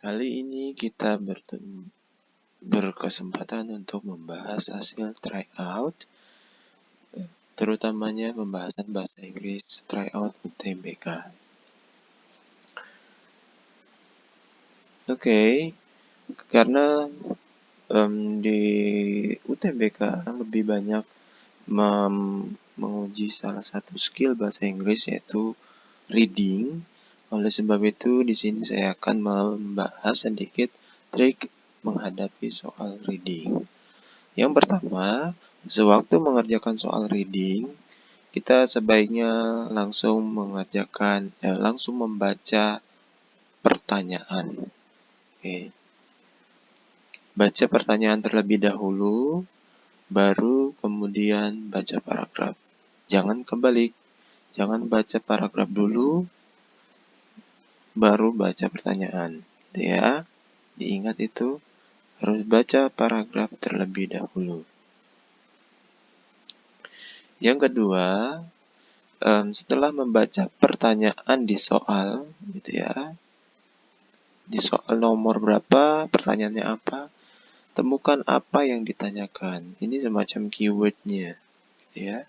Kali ini kita berkesempatan untuk membahas hasil tryout, terutamanya pembahasan bahasa Inggris tryout UTBK. Oke, karena di UTBK lebih banyak menguji salah satu skill bahasa Inggris, yaitu reading. Oleh sebab itu, di sini saya akan membahas sedikit trik menghadapi soal reading. Yang pertama, sewaktu mengerjakan soal reading, kita sebaiknya langsung membaca pertanyaan. Oke. Baca pertanyaan terlebih dahulu, baru kemudian baca paragraf. Jangan kebalik. Jangan baca paragraf dulu, baru baca pertanyaan. Gitu ya. Diingat itu, harus baca paragraf terlebih dahulu. Yang kedua, setelah membaca pertanyaan di soal, gitu ya, di soal nomor berapa, pertanyaannya apa, temukan apa yang ditanyakan. Ini semacam keywordnya, gitu ya.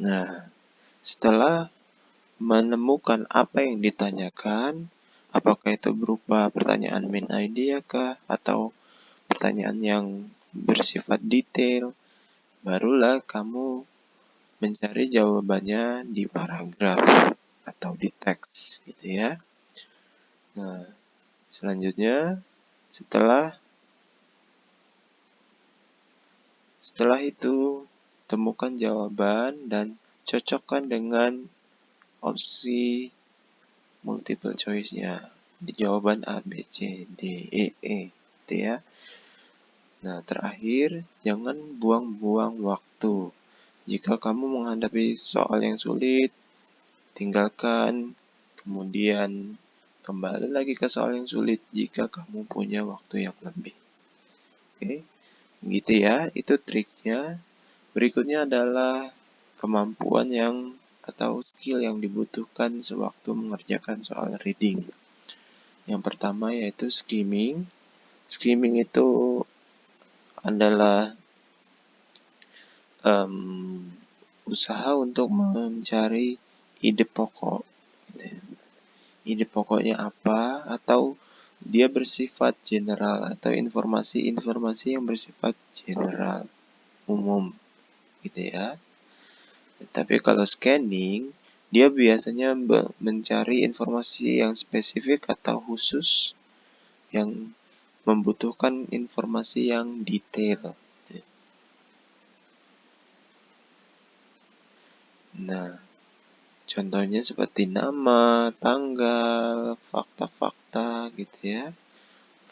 Nah, setelah menemukan apa yang ditanyakan, apakah itu berupa pertanyaan main idea kah, atau pertanyaan yang bersifat detail, barulah kamu mencari jawabannya di paragraf atau di teks, gitu ya. Nah, selanjutnya setelah itu temukan jawaban dan cocokkan dengan opsi multiple choice-nya di jawaban A, B, C, D, E, gitu ya. Nah, terakhir, jangan buang-buang waktu. Jika kamu menghadapi soal yang sulit, tinggalkan, kemudian kembali lagi ke soal yang sulit jika kamu punya waktu yang lebih. Oke, gitu ya, itu triknya. Berikutnya adalah kemampuan atau skill yang dibutuhkan sewaktu mengerjakan soal reading. Yang pertama yaitu skimming. Skimming itu adalah usaha untuk mencari ide pokok. Ide pokoknya apa, atau dia bersifat general, atau informasi-informasi yang bersifat general, umum, gitu ya. Tapi kalau scanning, dia biasanya mencari informasi yang spesifik atau khusus, yang membutuhkan informasi yang detail. Nah, contohnya seperti nama, tanggal, fakta-fakta, gitu ya.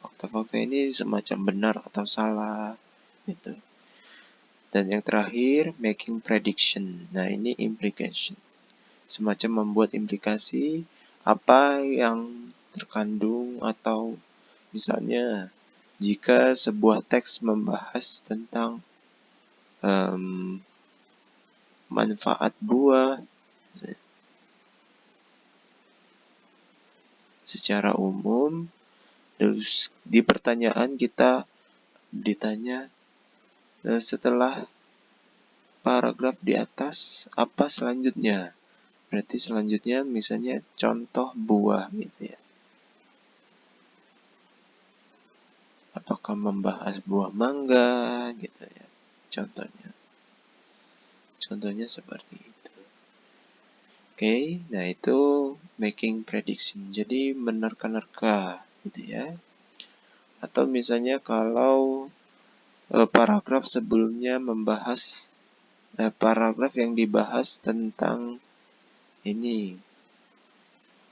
Fakta-fakta ini semacam benar atau salah, gitu. Dan yang terakhir, making prediction. Nah, ini implication. Semacam membuat implikasi apa yang terkandung, atau misalnya jika sebuah teks membahas tentang manfaat buah secara umum, terus di pertanyaan kita ditanya setelah paragraf di atas apa selanjutnya. Berarti selanjutnya misalnya contoh buah, gitu ya. Apakah membahas buah mangga, gitu ya. Contohnya seperti itu. Oke, nah itu making prediction. Jadi menerka-nerka, gitu ya. Atau misalnya kalau paragraf sebelumnya membahas paragraf yang dibahas tentang ini,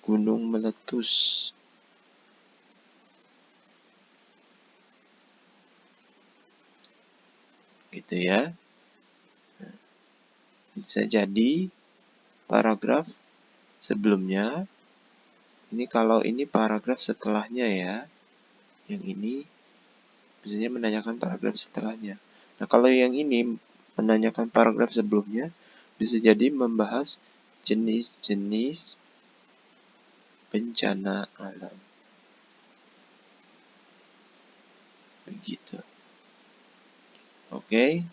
gunung meletus, gitu ya. Bisa jadi paragraf sebelumnya, ini kalau ini paragraf setelahnya ya, yang ini biasanya menanyakan paragraf setelahnya. Nah, kalau yang ini menanyakan paragraf sebelumnya, bisa jadi membahas jenis-jenis bencana alam. Begitu. Oke,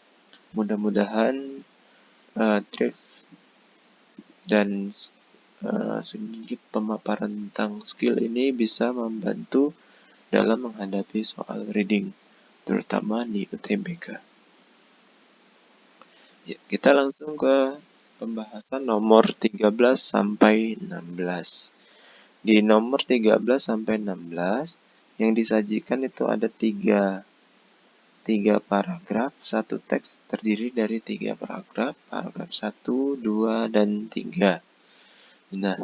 mudah-mudahan tips dan sedikit pemaparan tentang skill ini bisa membantu dalam menghadapi soal reading, terutama di UTBK. Ya, kita langsung ke pembahasan nomor 13 sampai 16. Di nomor 13 sampai 16 yang disajikan itu ada tiga paragraf, satu teks terdiri dari 3 paragraf, paragraf 1, 2, dan 3. Nah,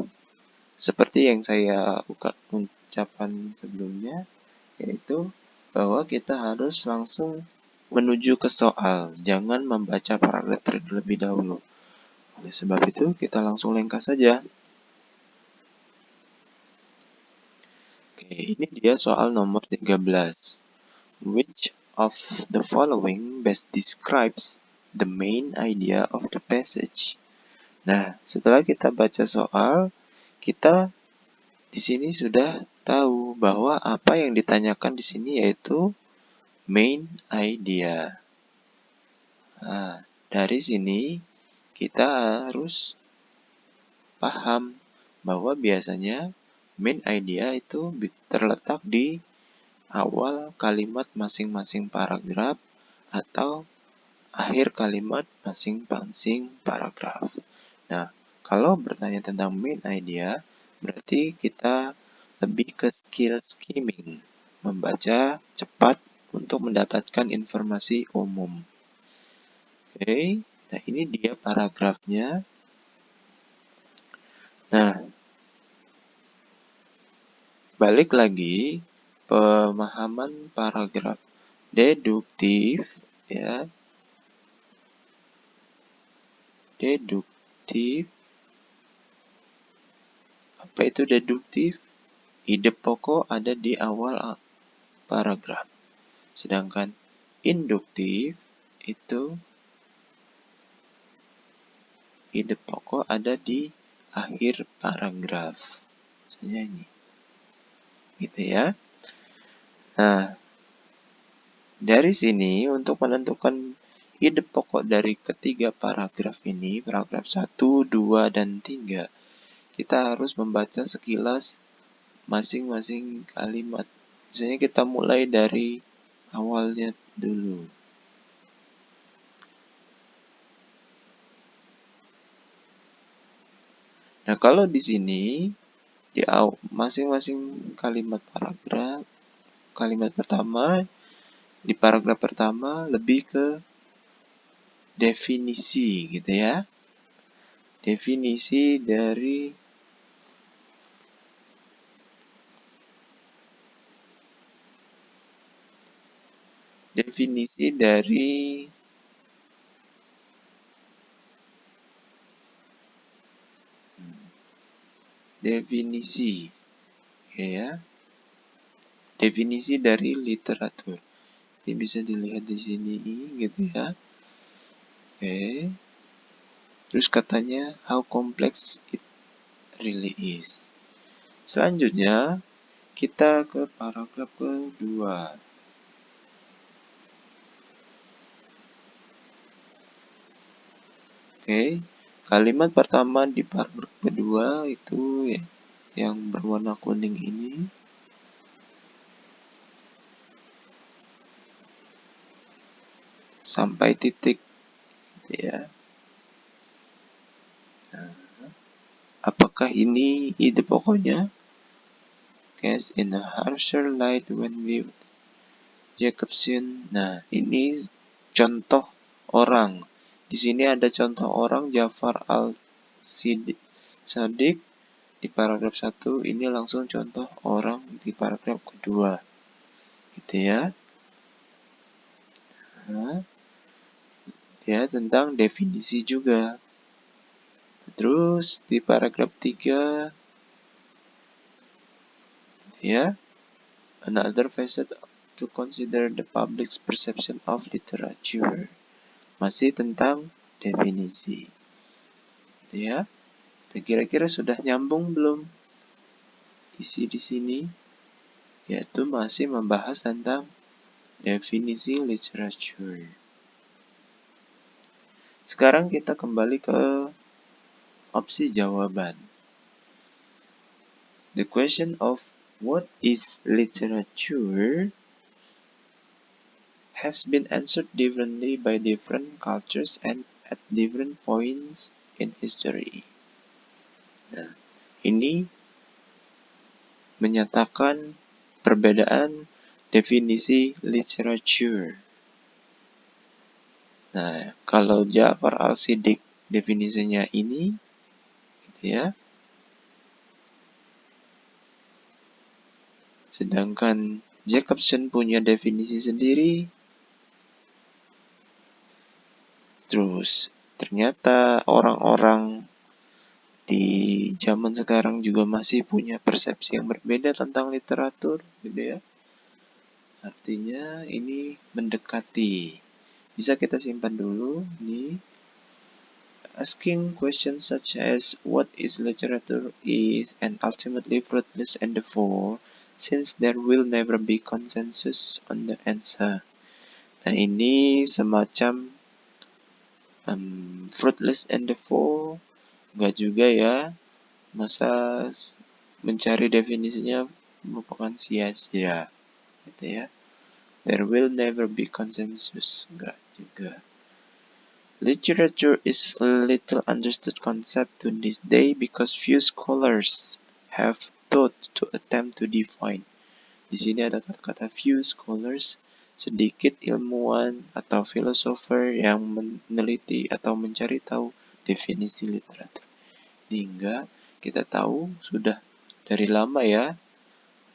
seperti yang saya ucapkan sebelumnya, yaitu bahwa kita harus langsung menuju ke soal, jangan membaca paragraf terlebih dahulu. Oleh sebab itu, kita langsung lengkas saja. Oke, ini dia soal nomor 13. Which of the following best describes the main idea of the passage? Nah, setelah kita baca soal, kita di sini sudah tahu bahwa apa yang ditanyakan di sini yaitu main idea. Nah, dari sini kita harus paham bahwa biasanya main idea itu terletak di awal kalimat masing-masing paragraf atau akhir kalimat masing-masing paragraf. Nah, kalau bertanya tentang main idea, berarti kita lebih ke skill skimming, membaca cepat untuk mendapatkan informasi umum. Oke, nah ini dia paragrafnya. Nah, balik lagi pemahaman paragraf deduktif ya. Deduktif. Apa itu deduktif? Ide pokok ada di awal paragraf. Sedangkan induktif itu ide pokok ada di akhir paragraf. Misalnya ini. Gitu ya. Nah, dari sini untuk menentukan ide pokok dari ketiga paragraf ini, paragraf 1, 2, dan 3, kita harus membaca sekilas masing-masing kalimat. Misalnya kita mulai dari awalnya dulu. Nah, kalau di sini di masing-masing kalimat paragraf, kalimat pertama di paragraf pertama lebih ke definisi gitu ya. Definisi dari definisi ya. Definisi dari literatur. Ini bisa dilihat di sini gitu ya. Oke. Terus katanya how complex it really is. Selanjutnya kita ke paragraf kedua. Oke. Kalimat pertama di paragraf kedua itu yang berwarna kuning ini. Sampai titik ya. Nah, apakah ini ide pokoknya? Cast in a harsher light when viewed. Jacobson. Nah, ini contoh orang. Di sini ada contoh orang Jafar al-Sadiq di paragraf 1. Ini langsung contoh orang di paragraf kedua. Gitu ya. Nah, ya tentang definisi juga. Terus di paragraf 3 ya, another facet to consider the public's perception of literature. Masih tentang definisi. Ya. Kira-kira sudah nyambung belum? isi di sini yaitu masih membahas tentang definisi literature. Sekarang kita kembali ke opsi jawaban. The question of what is literature has been answered differently by different cultures and at different points in history. Nah, ini menyatakan perbedaan definisi literature. Nah, kalau Ja'far al-Siddiq definisinya ini, gitu ya. Sedangkan Jacobson punya definisi sendiri. Terus ternyata orang-orang di zaman sekarang juga masih punya persepsi yang berbeda tentang literatur, gitu ya. Artinya ini mendekati. Bisa kita simpan dulu nih. Asking questions such as what is literature is and ultimately fruitless endeavor since there will never be consensus on the answer. Nah, ini semacam fruitless endeavor, enggak juga ya. Masa mencari definisinya merupakan sia-sia, gitu ya. There will never be consensus, enggak juga. Literature is a little understood concept to this day because few scholars have thought to attempt to define. Di sini ada kata-kata few scholars, sedikit ilmuwan atau filosofer yang meneliti atau mencari tahu definisi literatur. Hingga kita tahu sudah dari lama ya,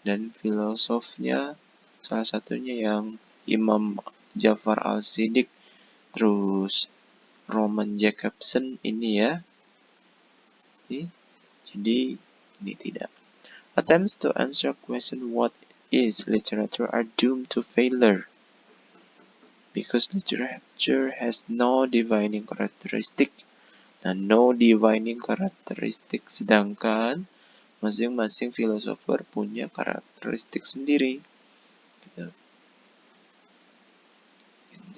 dan filosofnya salah satunya yang Imam Ja'far al-Siddiq, terus Roman Jacobson ini ya. Jadi ini tidak. Attempts to answer question what is literature are doomed to failure because literature has no defining characteristic dan no defining characteristic, sedangkan masing-masing filosofer punya karakteristik sendiri. Gitu.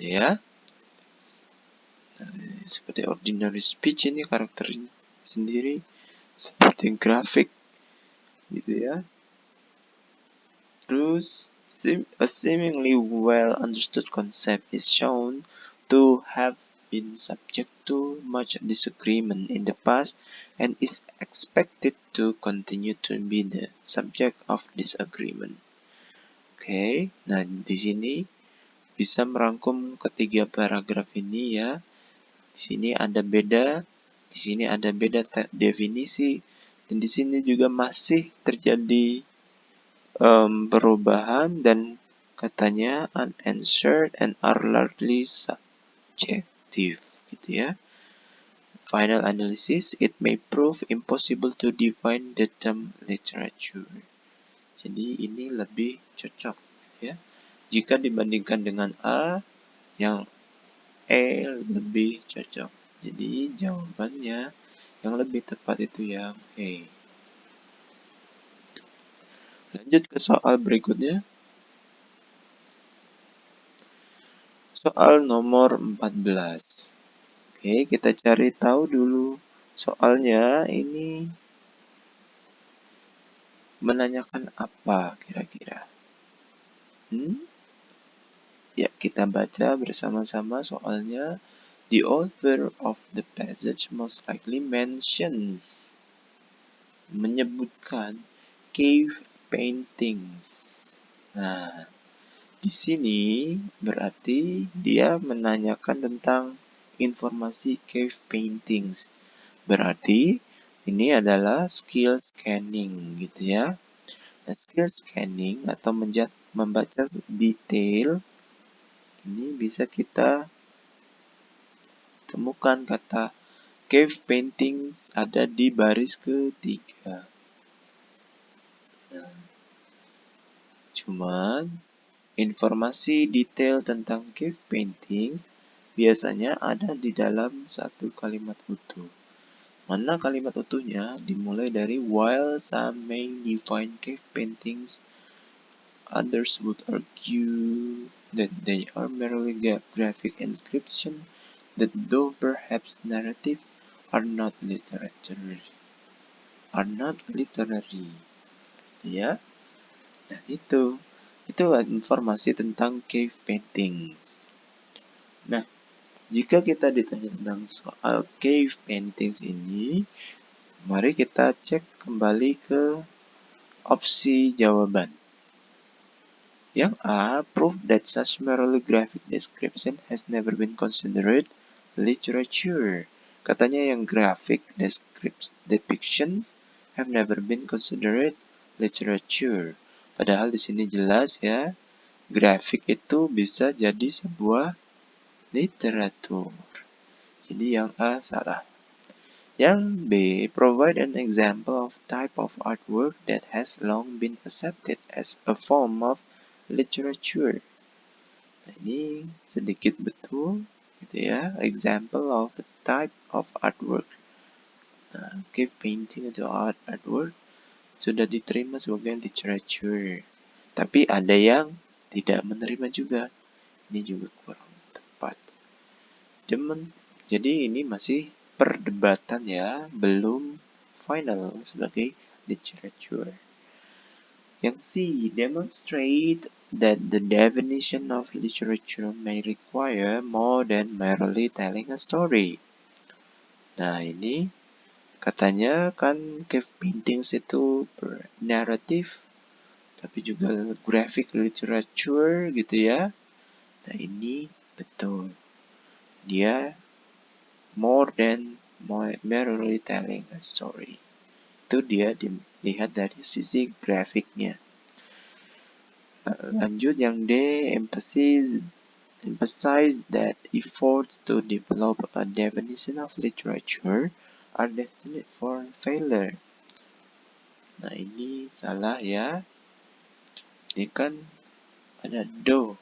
Ya. Seperti ordinary speech ini karakternya sendiri, seperti grafik gitu ya. Terus a seemingly well understood concept is shown to have been subject to much disagreement in the past and is expected to continue to be the subject of disagreement. Oke, nah di sini bisa merangkum ketiga paragraf ini ya. Di sini ada beda, di sini ada beda definisi, dan di sini juga masih terjadi perubahan dan katanya unanswered and are largely subjective, gitu ya. Final analysis, it may prove impossible to define the term literature. Jadi ini lebih cocok ya. Jika dibandingkan dengan A, yang E lebih cocok. Jadi jawabannya yang lebih tepat itu yang E. Lanjut ke soal berikutnya. Soal nomor 14. Oke, kita cari tahu dulu. Soalnya ini menanyakan apa kira-kira? Ya, kita baca bersama-sama soalnya. The author of the passage most likely menyebutkan cave paintings. Nah, di sini berarti dia menanyakan tentang informasi cave paintings. Berarti ini adalah skill scanning gitu ya. Nah, skill scanning atau membaca detail ini bisa kita temukan kata cave paintings ada di baris ketiga. Nah, cuman informasi detail tentang cave paintings biasanya ada di dalam satu kalimat utuh. Mana kalimat utuhnya dimulai dari while some may define cave paintings, others would argue that they are merely graphic inscription that though perhaps narrative are not literary. Ya, nah itu informasi tentang cave paintings. Nah, jika kita ditanya tentang soal cave paintings ini, mari kita cek kembali ke opsi jawaban. Yang A, proof that such merely graphic description has never been considered literature. Katanya yang graphic depictions have never been considered literature. Padahal di sini jelas ya, grafik itu bisa jadi sebuah literatur. Jadi yang A salah. Yang B, provide an example of type of artwork that has long been accepted as a form of literature. Nah, ini sedikit betul, gitu ya. Example of a type of artwork. Nah, cave painting atau artwork sudah diterima sebagai literature. Tapi ada yang tidak menerima juga. Ini juga kurang tepat. Jadi ini masih perdebatan ya, belum final sebagai literature. Yang C, demonstrate that the definition of literature may require more than merely telling a story. Nah, ini katanya kan cave paintings itu naratif, tapi juga graphic literature gitu ya. Nah, ini betul. Dia more than merely telling a story. Itu dia dilihat dari sisi grafiknya. Lanjut yang D, emphasize that efforts to develop a definition of literature are destined for failure. Nah, ini salah ya. Ini kan ada though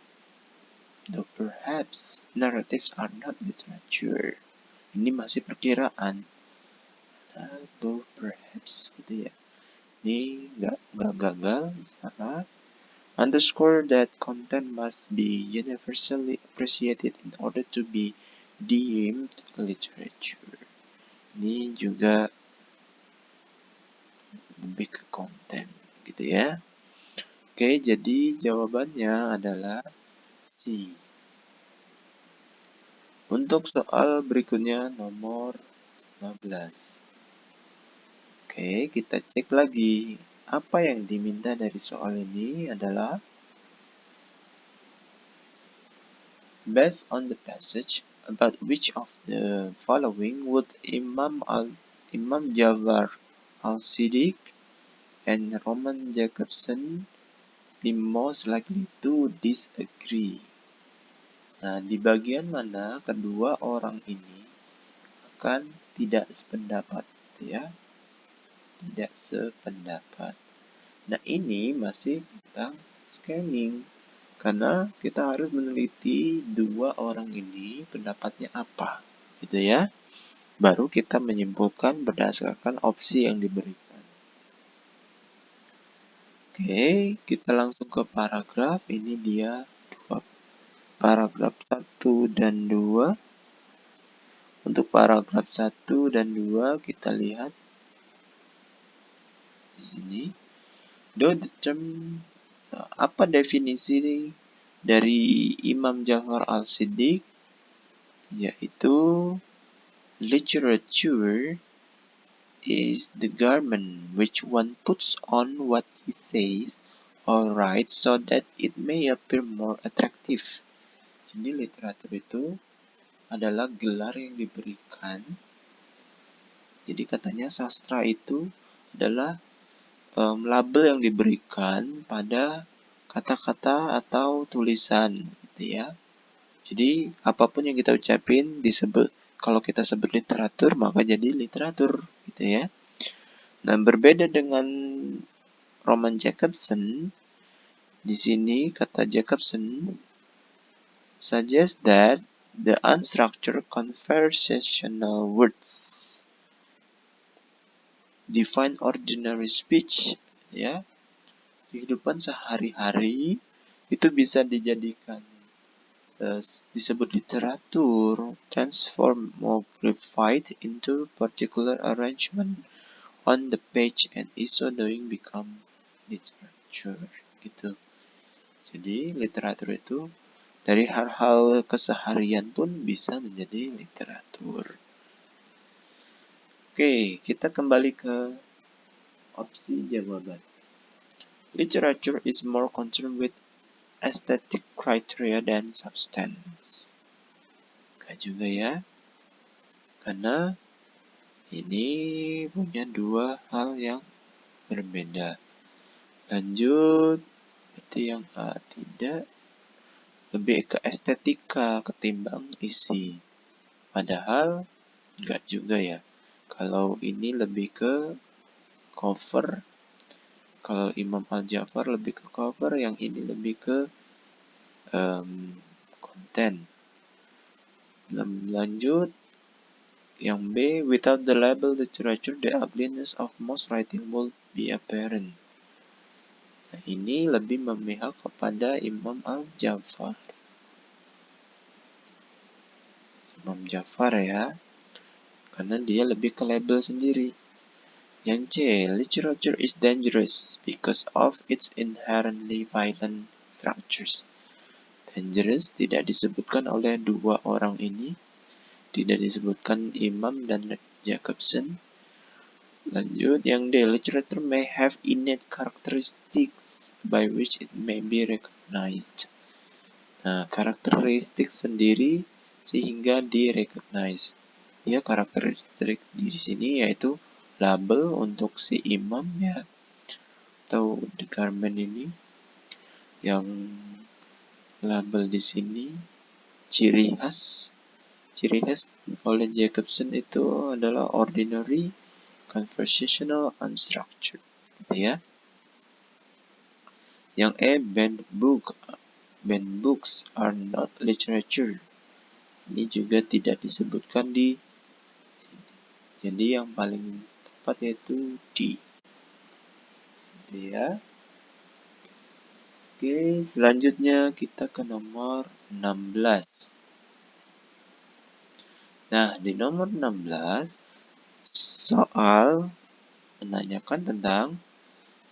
perhaps narratives are not literature. Ini masih perkiraan. Though perhaps gitu ya. Ini nggak gagal, salah. Underscore that content must be universally appreciated in order to be deemed literature. Ini juga lebih ke konten gitu ya. Oke, jadi jawabannya adalah C. Untuk soal berikutnya nomor 15. Oke, kita cek lagi. Apa yang diminta dari soal ini adalah based on the passage, about which of the following would Imam Jafar al-Siddiq and Roman Jacobson be most likely to disagree? Nah, di bagian mana kedua orang ini akan tidak sependapat, ya? Tidak sependapat. Nah, ini masih tentang scanning. Karena kita harus meneliti dua orang ini pendapatnya apa, gitu ya. Baru kita menyimpulkan berdasarkan opsi yang diberikan. Oke, kita langsung ke paragraf. Ini dia paragraf 1 dan 2. Untuk paragraf 1 dan 2 kita lihat di sini. The term, apa definisi dari Imam Jafar al-Siddiq? Yaitu literature is the garment which one puts on what he says or writes so that it may appear more attractive. Jadi literatur itu adalah gelar yang diberikan. Jadi katanya sastra itu adalah label yang diberikan pada kata-kata atau tulisan, gitu ya. Jadi apapun yang kita ucapin disebut, kalau kita sebut literatur maka jadi literatur, gitu ya. Nah, berbeda dengan Roman Jacobson, di sini kata Jacobson suggest that the unstructured conversational words define ordinary speech, ya. Kehidupan sehari-hari itu bisa dijadikan disebut literatur, transform modified into particular arrangement on the page and is so doing become literature, gitu. Jadi literatur itu dari hal-hal keseharian pun bisa menjadi literatur. Oke, kita kembali ke opsi jawaban. Literature is more concerned with aesthetic criteria than substance. Enggak juga ya. Karena ini punya dua hal yang berbeda. Lanjut, berarti yang A tidak, lebih ke estetika ketimbang isi. Padahal enggak juga ya. Kalau ini lebih ke cover, kalau Imam Al-Ja'far lebih ke cover, yang ini lebih ke konten. Lanjut, yang B, without the label literature, the ugliness of most writing will be apparent. Nah, ini lebih memihak kepada Imam Al-Ja'far. Imam Ja'far ya, karena dia lebih ke label sendiri. Yang C, literature is dangerous because of its inherently violent structures. Dangerous tidak disebutkan oleh dua orang ini, tidak disebutkan Imam dan Jacobson. Lanjut, yang D, literature may have innate characteristics by which it may be recognized. Nah, karakteristik sendiri sehingga di-recognize. Ya, karakteristik di sini yaitu label untuk si imam ya, atau the garment ini. Yang label di sini ciri khas oleh Jacobson itu adalah ordinary, conversational, unstructured, gitu ya. Yang E, banned books are not literature. Ini juga tidak disebutkan di sini. Jadi yang paling tepat yaitu D. Gitu ya. Oke, selanjutnya kita ke nomor 16. Nah, di nomor 16 soal menanyakan tentang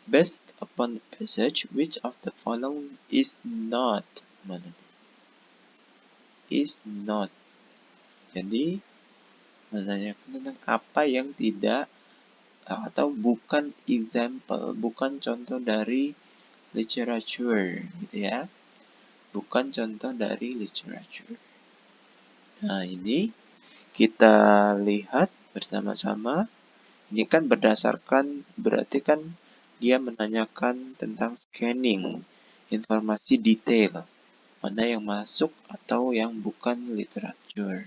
based upon the passage, which of the following is not. Is not. Jadi menanyakan tentang apa yang tidak atau bukan example, bukan contoh dari literature, gitu ya. Bukan contoh dari literature. Nah, ini kita lihat bersama-sama. Ini kan berdasarkan, berarti kan dia menanyakan tentang scanning, informasi detail, mana yang masuk atau yang bukan literature.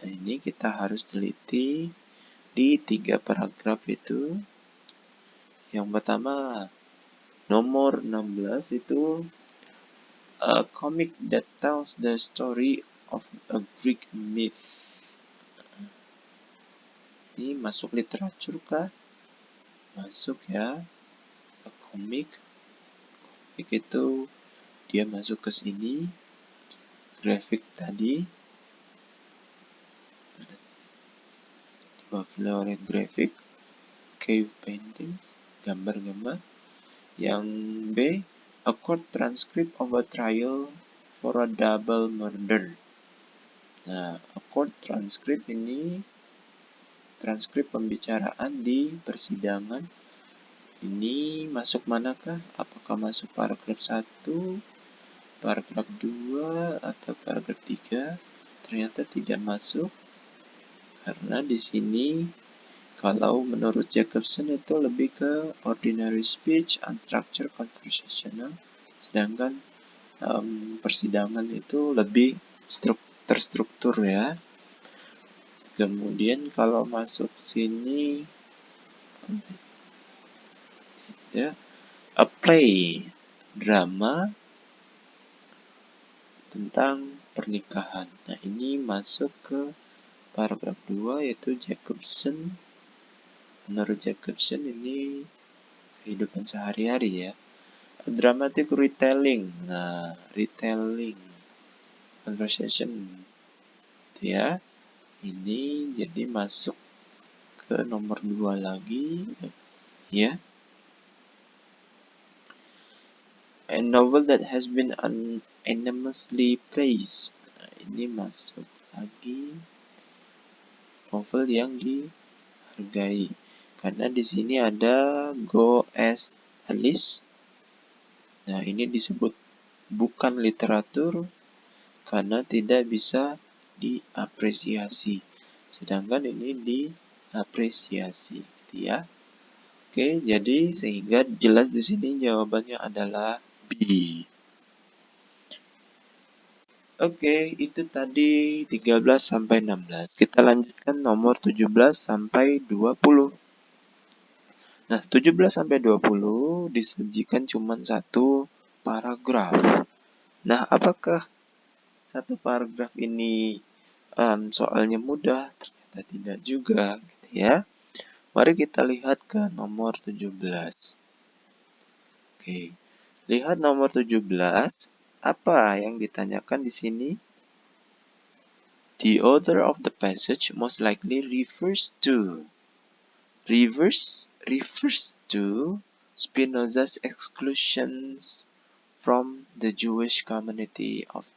Nah, ini kita harus teliti di 3 paragraf itu. Yang pertama, nomor 16 itu a comic that tells the story of a Greek myth. Ini masuk literatur kah? Masuk ya. A comic itu dia masuk ke sini. Grafik tadi diwakili oleh grafik, cave paintings, gambar-gambar. Yang B, a court transcript of a trial for a double murder. Nah, a court transcript ini transkrip pembicaraan di persidangan. Ini masuk manakah? Apakah masuk paragraf 1, paragraf 2, atau paragraf 3? Ternyata tidak masuk. Karena di sini kalau menurut Jacobson itu lebih ke ordinary speech, unstructured, conversational. Sedangkan persidangan itu lebih terstruktur ya. Kemudian kalau masuk sini ya, a play, drama tentang pernikahan. Nah, ini masuk ke paragraf 2 yaitu Jacobson Menurut Jacobson ini kehidupan sehari-hari ya. A dramatic retelling. Nah, retelling conversation ya. Ini jadi masuk ke nomor 2 lagi ya. A novel that has been unanimously praised. Nah, ini masuk lagi novel yang dihargai. Karena di sini ada Go as Alice. Nah, ini disebut bukan literatur karena tidak bisa diapresiasi. Sedangkan ini diapresiasi, gitu ya. Oke, jadi sehingga jelas di sini jawabannya adalah B. Oke, itu tadi 13 sampai 16. Kita lanjutkan nomor 17 sampai 20. Nah, 17 sampai 20 disajikan cuma satu paragraf. Nah, apakah satu paragraf ini soalnya mudah? Ternyata tidak juga, gitu ya. Mari kita lihat ke nomor 17. Oke, lihat nomor 17. Apa yang ditanyakan di sini? The author of the passage most likely refers to Spinoza's exclusions from the Jewish community of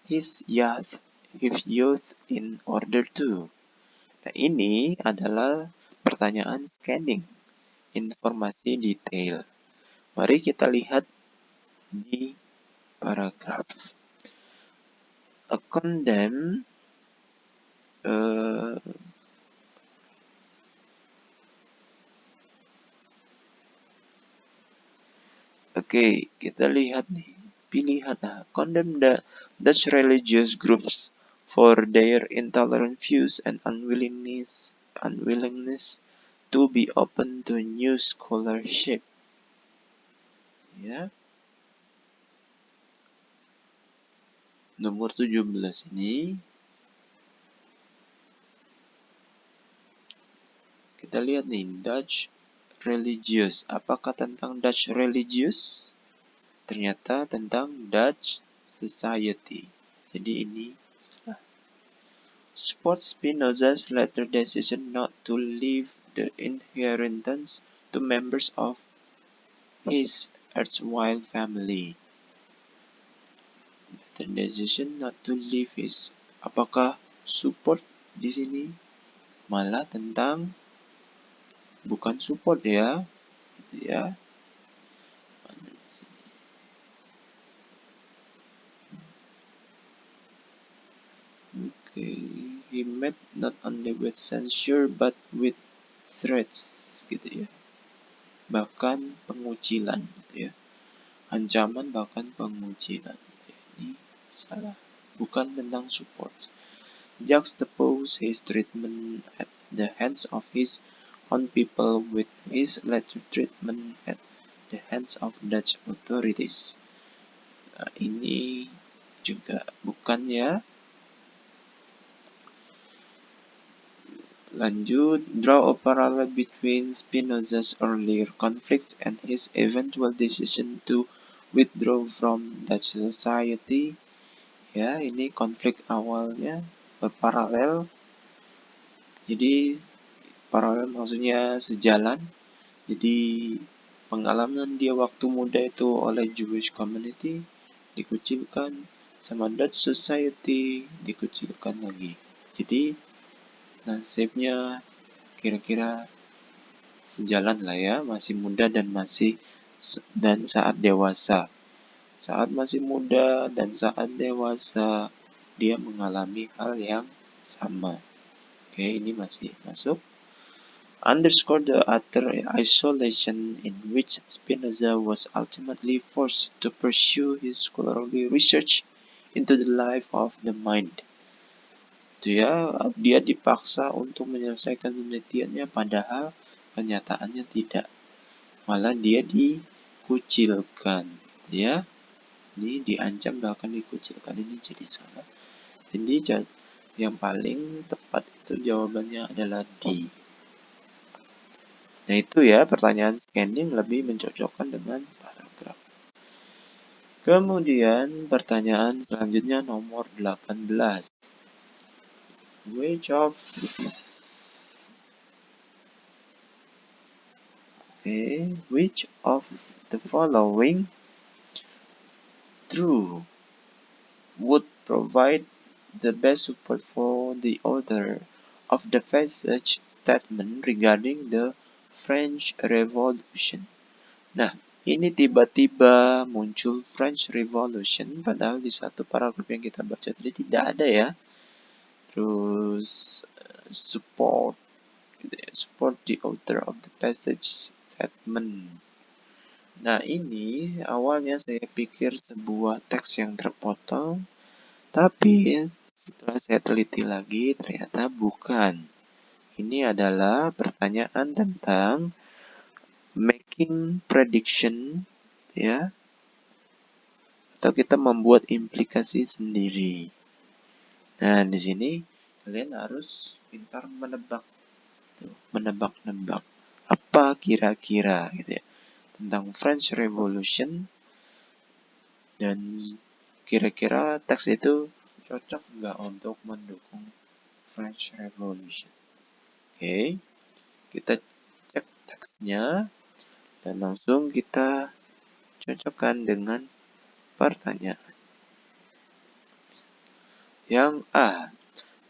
his youth in order to. Nah, ini adalah pertanyaan scanning informasi detail. Mari kita lihat di paragraf. A condemn Oke, kita lihat nih pilihan. Condemn the Dutch religious groups for their intolerant views and unwillingness to be open to new scholarship. Ya. Nomor 17 ini kita lihat nih Dutch religious. Apakah tentang Dutch religious? Ternyata tentang Dutch society. Jadi ini salah. Supports Spinoza's later decision not to leave the inheritance to members of his erstwhile family. The decision not to leave his, apakah support di sini malah tentang bukan support ya, gitu ya. Okay, he met not only with censure but with threats, gitu ya. Bahkan pengucilan, gitu ya. Ancaman bahkan pengucilan. Ini salah. Bukan tentang support. Juxtapose his treatment at the hands of his own people with his later treatment at the hands of Dutch authorities. Nah, ini juga bukan ya. Lanjut, draw a parallel between Spinoza's earlier conflicts and his eventual decision to withdraw from Dutch society. Ya, ini konflik awalnya berparalel. Jadi, paralel maksudnya sejalan. Jadi, pengalaman dia waktu muda itu oleh Jewish community dikucilkan, sama Dutch society dikucilkan lagi. Jadi, nasibnya kira-kira sejalan lah ya, masih muda dan saat dewasa. Saat masih muda dan saat dewasa dia mengalami hal yang sama. Oke, ini masih masuk. Underscore the utter isolation in which Spinoza was ultimately forced to pursue his scholarly research into the life of the mind. Dia dipaksa untuk menyelesaikan penelitiannya padahal kenyataannya tidak. Malah dia dikucilkan, ya. Ini diancam bahkan dikucilkan, ini jadi salah. Jadi yang paling tepat itu jawabannya adalah D. Nah itu ya, pertanyaan scanning lebih mencocokkan dengan paragraf. Kemudian pertanyaan selanjutnya nomor 18. Which of the following true would provide the best support for the author of the passage statement regarding the French Revolution? Nah, ini tiba-tiba muncul French Revolution, padahal di satu paragraf yang kita baca tadi tidak ada ya. Terus support the author of the passage statement. Nah, ini awalnya saya pikir sebuah teks yang terpotong, tapi setelah saya teliti lagi ternyata bukan. Ini adalah pertanyaan tentang making prediction, ya, atau kita membuat implikasi sendiri. Nah, di sini kalian harus pintar menebak-nebak apa kira-kira gitu ya tentang French Revolution, dan kira-kira teks itu cocok nggak untuk mendukung French Revolution. Oke, kita cek teksnya dan langsung kita cocokkan dengan pertanyaan. Yang A.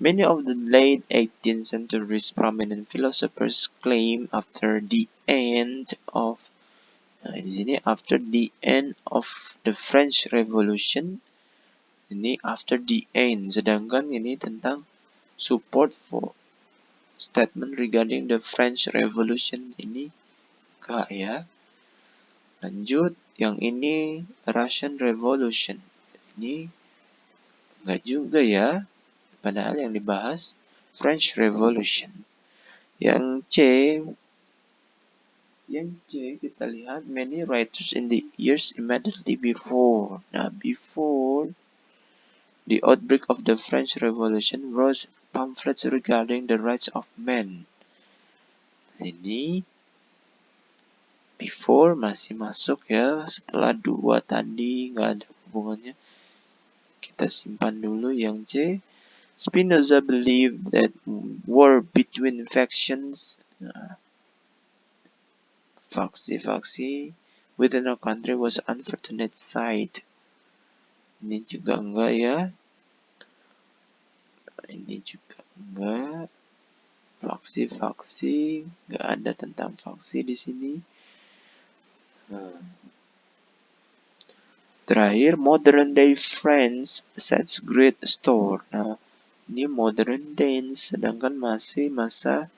Many of the late 18th century's prominent philosophers claim after the end of the French Revolution. Ini after the end, sedangkan ini tentang support for statement regarding the French Revolution, ini K ya. Lanjut, yang ini Russian Revolution. Ini enggak juga ya. Padahal yang dibahas French Revolution. Yang C kita lihat many writers in the years immediately before. Nah, before the outbreak of the French Revolution wrote pamphlets regarding the rights of men. Ini before masih masuk ya, setelah dua tadi nggak ada hubungannya. Kita simpan dulu yang C. Spinoza believed that war between factions, faksi within a country was unfortunate sight. Ini juga enggak ya. Ini juga enggak. Faksi, enggak ada tentang faksi di sini. Terakhir, modern day France sets great store. Nah, ini modern dance, sedangkan masih masa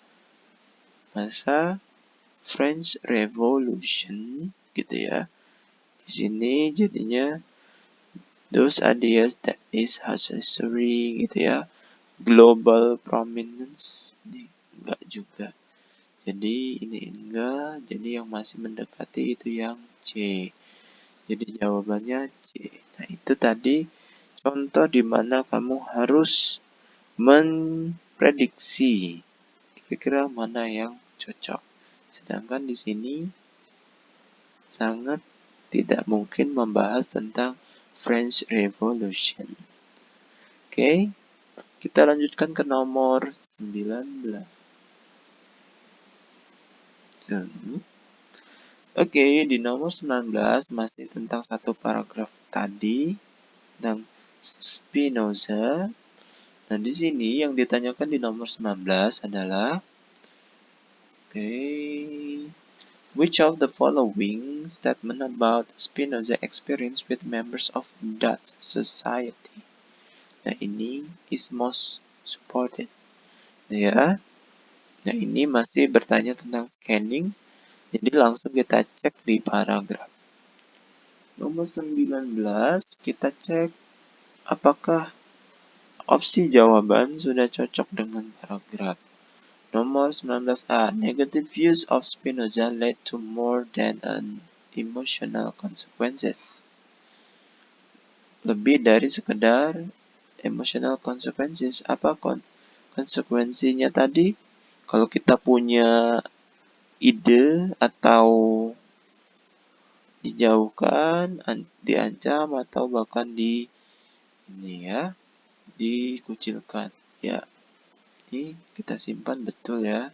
French Revolution gitu ya. Di sini jadinya those ideas that is history gitu ya. Global prominence ini enggak juga. Jadi ini enggak, jadi yang masih mendekati itu yang C. Jadi jawabannya C. Nah, itu tadi contoh di mana kamu harus memprediksi kira-kira mana yang cocok. Sedangkan di sini sangat tidak mungkin membahas tentang French Revolution. Oke, kita lanjutkan ke nomor 19. Oke, di nomor 19 masih tentang satu paragraf tadi tentang Spinoza. Nah, di sini yang ditanyakan di nomor 19 adalah which of the following statement about Spinoza experience with members of Dutch society? Nah, ini is most supported. Ya. Nah, ini masih bertanya tentang scanning. Jadi langsung kita cek di paragraf. Nomor 19, kita cek apakah opsi jawaban sudah cocok dengan paragraf. Nomor 19A, negative views of Spinoza led to more than an emotional consequences. Lebih dari sekedar emotional consequences. Apa konsekuensinya tadi? Kalau kita punya ide atau dijauhkan, diancam atau bahkan dikucilkan. Ya, ini kita simpan betul ya.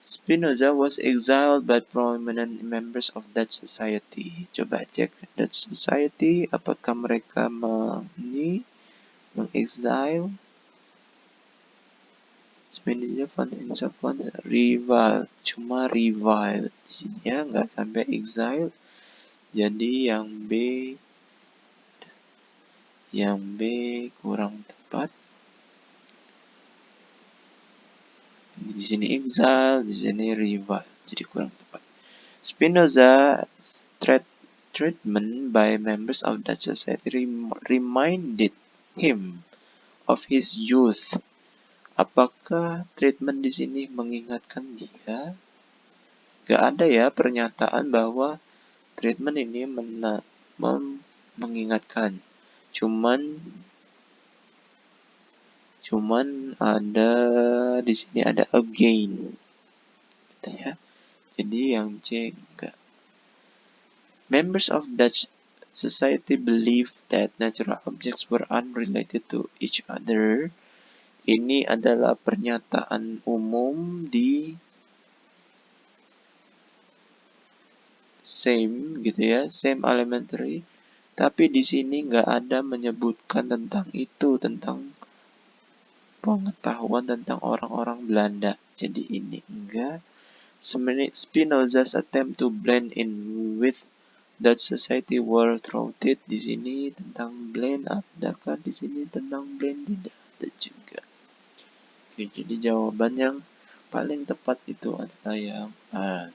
Spinoza was exiled by prominent members of Dutch society. Coba cek Dutch society, apakah mereka mengexile Spinoza found himself reviled, cuma reviled di sini ya, nggak sampai exile. Jadi yang B kurang tepat. Di sini exile, di sini reviled, jadi kurang tepat. Spinoza's treatment by members of Dutch society reminded him of his youth. Apakah treatment di sini mengingatkan dia? Gak ada ya pernyataan bahwa treatment ini mengingatkan. Cuman ada di sini ada again. Gitu ya. Jadi yang C enggak. Members of Dutch society believed that natural objects were unrelated to each other. Ini adalah pernyataan umum di same gitu ya, same elementary. Tapi di sini nggak ada menyebutkan tentang itu, tentang pengetahuan tentang orang-orang Belanda. Jadi ini enggak. Spinoza's attempt to blend in with Dutch society were thwarted. Di sini tentang blend, adakah di sini tentang blend? Tidak ada juga. Oke, jadi jawaban yang paling tepat itu adalah yang A.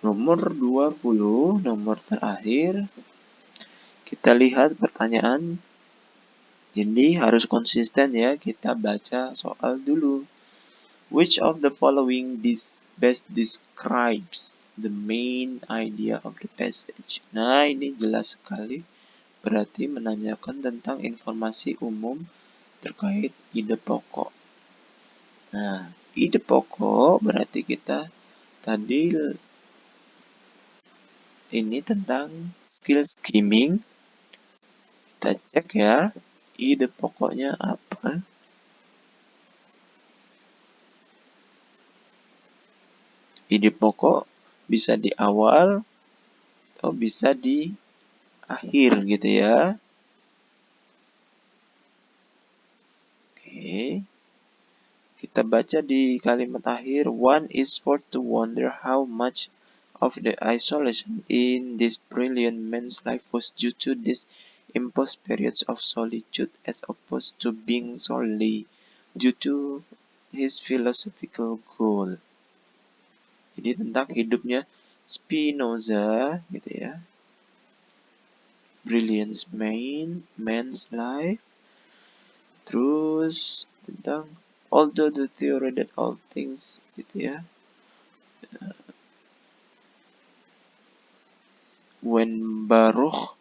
Nomor 20, nomor terakhir. Kita lihat pertanyaan. Jadi harus konsisten ya, kita baca soal dulu. Which of the following best describes the main idea of the passage? Nah, ini jelas sekali. Berarti menanyakan tentang informasi umum terkait ide pokok. Nah, ide pokok berarti kita tadi ini tentang skill skimming. Kita cek ya, ide pokoknya apa. Ide pokok bisa di awal atau bisa di akhir gitu ya. Oke. Kita baca di kalimat akhir, one is forced to wonder how much of the isolation in this brilliant man's life was due to these imposed periods of solitude as opposed to being solely due to his philosophical goal. Jadi tentang hidupnya Spinoza gitu ya. Brilliant man's life. Terus tentang although the theory that all things gitu ya. When Baruch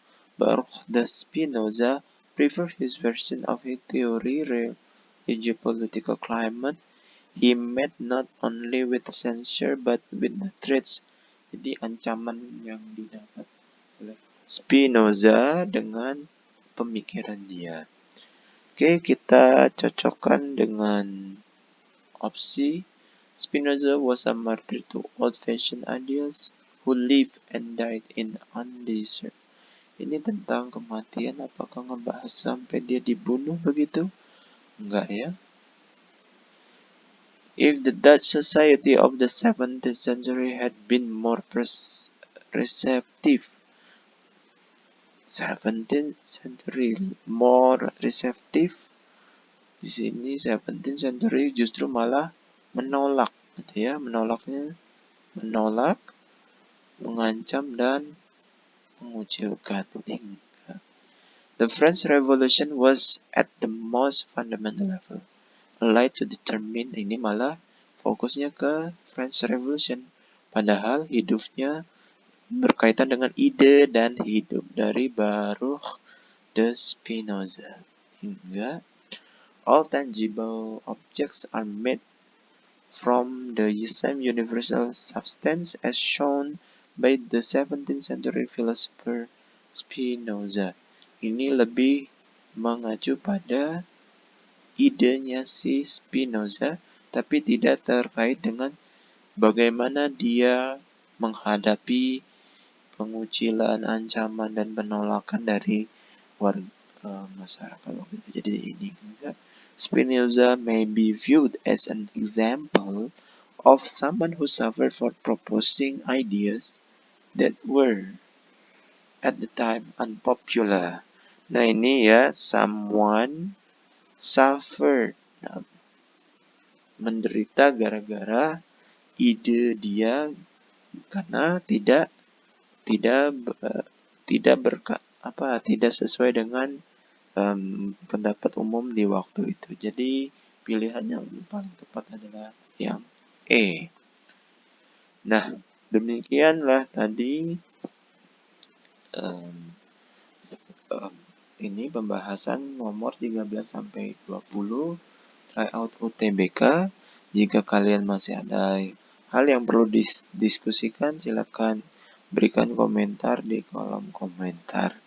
the Spinoza preferred his version of a theory political climate, he met not only with censure but with the threats. Jadi ancaman yang didapat oleh Spinoza dengan pemikiran dia. Oke, kita cocokkan dengan opsi. Spinoza was a martyr to old-fashioned ideas who lived and died in undesert. Ini tentang kematian, apakah ngebahas sampai dia dibunuh begitu? Enggak ya. If the Dutch society of the 17th century had been more receptive, 17th century more receptive, di sini 17th century justru malah menolak, gitu ya, menolak, mengancam dan mengucilkan. The French Revolution was at the most fundamental level. Allied to determine, ini malah fokusnya ke French Revolution. Padahal hidupnya berkaitan dengan ide dan hidup dari Baruch de Spinoza. Hingga all tangible objects are made from the same universal substance as shown by the 17th century philosopher Spinoza. Ini lebih mengacu pada idenya si Spinoza, tapi tidak terkait dengan bagaimana dia menghadapi pengucilan, ancaman, dan penolakan dari warga masyarakat waktu itu. Jadi ini Spinoza may be viewed as an example of someone who suffered for proposing ideas that were at the time unpopular. Nah ini ya, someone suffered. Nah, menderita gara-gara ide dia karena tidak tidak sesuai dengan pendapat umum di waktu itu. Jadi pilihan yang paling tepat adalah yang E. Nah, demikianlah tadi ini pembahasan nomor 13 sampai 20 tryout UTBK. Jika kalian masih ada hal yang perlu diskusikan, silakan berikan komentar di kolom komentar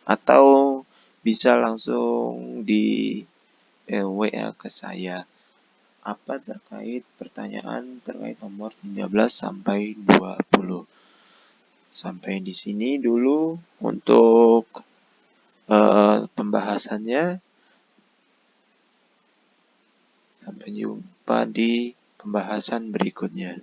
atau bisa langsung di WA ke saya apa terkait pertanyaan terkait nomor 13 sampai 20. Sampai di sini dulu untuk pembahasannya. Sampai jumpa di pembahasan berikutnya.